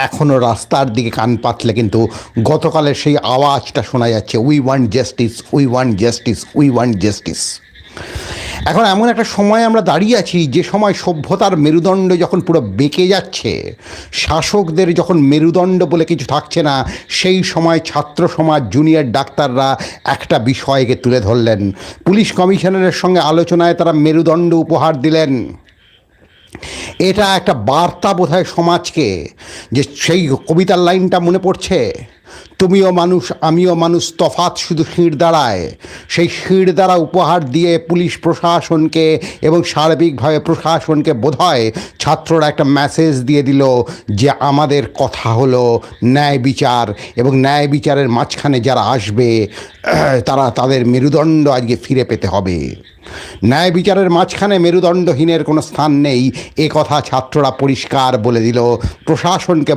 এখনও রাস্তার দিকে কান পাতলে কিন্তু গতকালের সেই আওয়াজটা শোনা যাচ্ছে, we want justice, we want justice, we want justice. এখন এমন একটা সময় আমরা দাঁড়িয়ে আছি, যে সময় সভ্যতার মেরুদণ্ড যখন পুরো বেঁকে যাচ্ছে, শাসকদের যখন মেরুদণ্ড বলে কিছু থাকছে না, সেই সময় ছাত্র সমাজ, জুনিয়র ডাক্তাররা একটা বিষয়কে তুলে ধরলেন। পুলিশ কমিশনারের সঙ্গে আলোচনায় তারা মেরুদণ্ড উপহার দিলেন। এটা একটা বার্তা বোধহয় সমাজকে, যে সেই কবিতার লাইনটা মনে পড়ছে, তুমিও মানুষ আমিও মানুষ, তফাৎ শুধু শির দ্বারায়। সেই শির দ্বারা উপহার দিয়ে পুলিশ প্রশাসনকে এবং সার্বিকভাবে প্রশাসনকে বোধহয় ছাত্ররা একটা মেসেজ দিয়ে দিল যে আমাদের কথা হলো ন্যায় বিচার, এবং ন্যায় বিচারের মাঝখানে যারা আসবে তারা তাদের মেরুদণ্ড আজকে ফিরে পেতে হবে। ন্যায় বিচারের মাঝখানে মেরুদণ্ডহীনের কোনো স্থান নেই, এ কথা ছাত্ররা পরিষ্কার বলে দিল প্রশাসনকে।